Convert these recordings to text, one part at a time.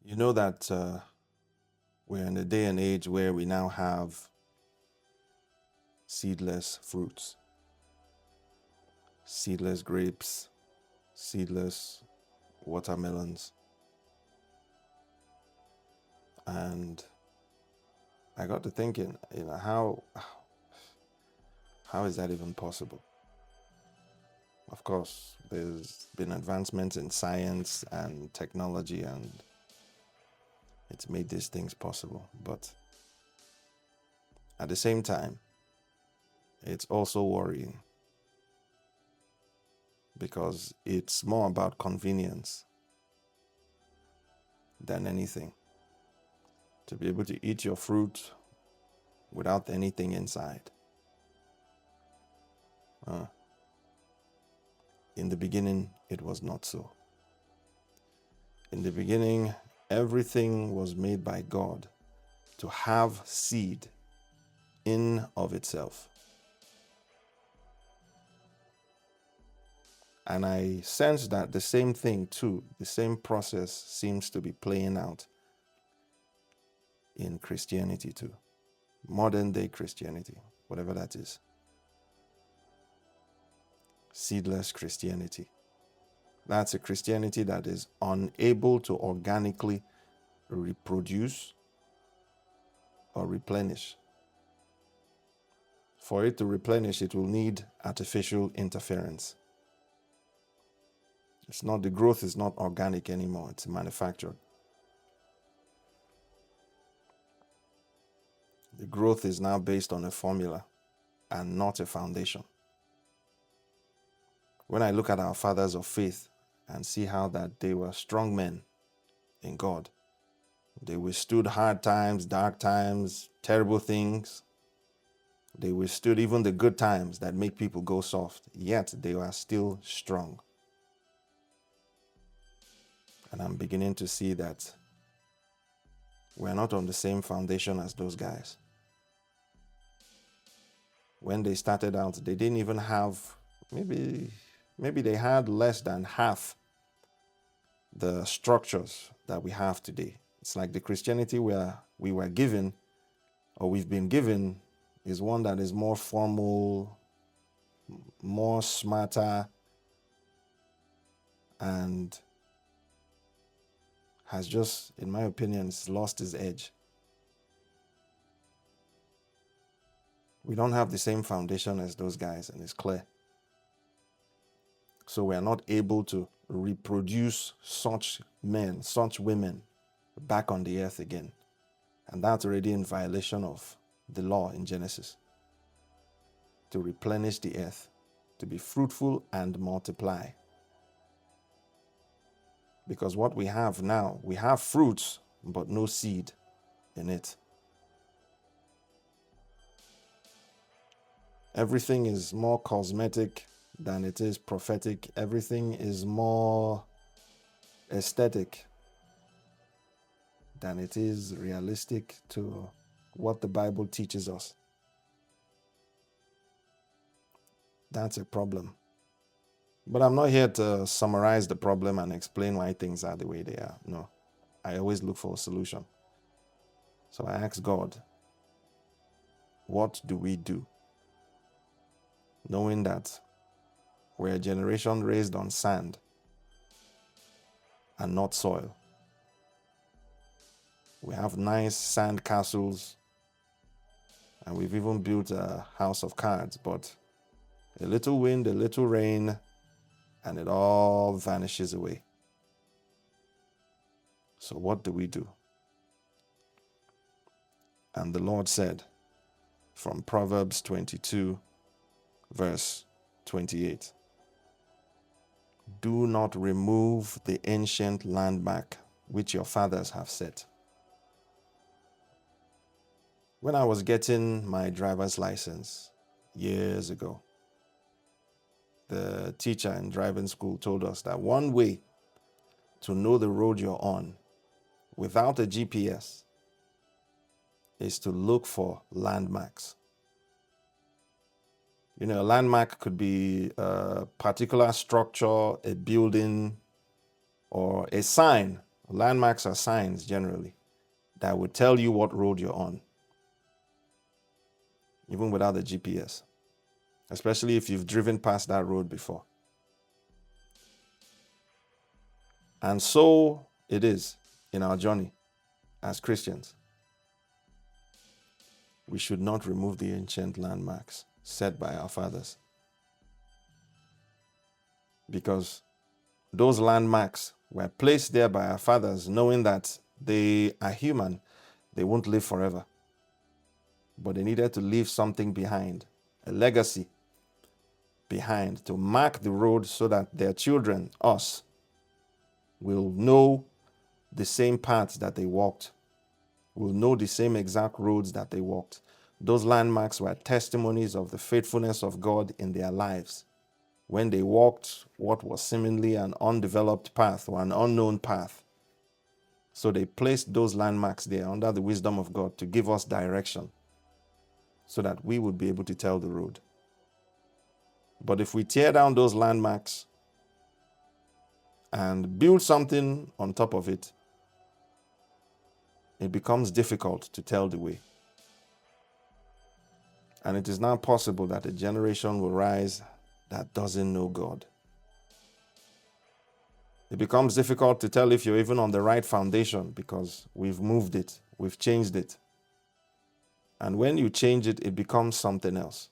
You know that we're in a day and age where we now have seedless fruits, seedless grapes, seedless watermelons. And I got to thinking, how is that even possible? Of course, there's been advancements in science and technology, and it's made these things possible. But at the same time, it's also worrying because it's more about convenience than anything. To be able to eat your fruit without anything inside. In the beginning, it was not so. In the beginning, everything was made by God to have seed in of itself. And I sense that the same thing too, the same process seems to be playing out in Christianity too. Modern day Christianity, whatever that is. Seedless Christianity. That's a Christianity that is unable to organically reproduce or replenish. For it to replenish, it will need artificial interference. The growth is not organic anymore, it's manufactured. The growth is now based on a formula and not a foundation. When I look at our fathers of faith and see how that they were strong men in God, they withstood hard times, dark times, terrible things. They withstood even the good times that make people go soft, yet they are still strong. And I'm beginning to see that we're not on the same foundation as those guys. When they started out, they didn't even have, maybe they had less than half the structures that we have today. It's like the Christianity where we were given, or we've been given, is one that is more formal, more smarter, and has just, in my opinion, lost its edge. We don't have the same foundation as those guys, and it's clear. So we are not able to reproduce such men, such women back on the earth again. And that's already in violation of the law in Genesis. To replenish the earth, to be fruitful and multiply. Because what we have now, we have fruits, but no seed in it. Everything is more cosmetic than it is prophetic. Everything is more aesthetic than it is realistic to what the Bible teaches us. That's a problem. But I'm not here to summarize the problem and explain why things are the way they are. No, I always look for a solution. So I ask God, what do we do? Knowing that we're a generation raised on sand and not soil. We have nice sand castles, and we've even built a house of cards, but a little wind, a little rain, and it all vanishes away. So what do we do? And the Lord said, from Proverbs 22, verse 28, do not remove the ancient landmark which your fathers have set. When I was getting my driver's license years ago, the teacher in driving school told us that one way to know the road you're on without a GPS is to look for landmarks. You know, a landmark could be a particular structure, a building, or a sign Landmarks are signs generally that would tell you what road you're on, even without the GPS, especially if you've driven past that road before. And so it is in our journey as Christians. We should not remove the ancient landmarks set by our fathers, because those landmarks were placed there by our fathers knowing that they are human, they won't live forever. But they needed to leave something behind, a legacy behind, to mark the road so that their children, us, will know the same paths that they walked, will know the same exact roads that they walked. Those landmarks were testimonies of the faithfulness of God in their lives when they walked what was seemingly an undeveloped path or an unknown path. So they placed those landmarks there under the wisdom of God to give us direction so that we would be able to tell the road. But if we tear down those landmarks and build something on top of it, it becomes difficult to tell the way. And it is now possible that a generation will rise that doesn't know God. It becomes difficult to tell if you're even on the right foundation because we've moved it, we've changed it. And when you change it, it becomes something else.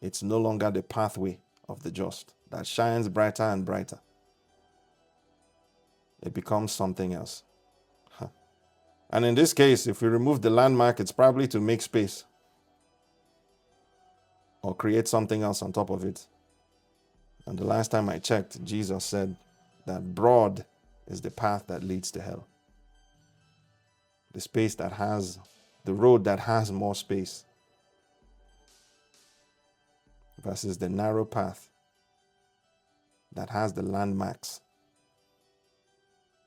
It's no longer the pathway of the just that shines brighter and brighter. It becomes something else. And in this case, if we remove the landmark, it's probably to make space or create something else on top of it. And the last time I checked, Jesus said that broad is the path that leads to hell. The road that has more space versus the narrow path that has the landmarks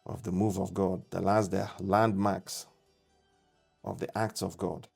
of the move of God, that has the landmarks of the acts of God.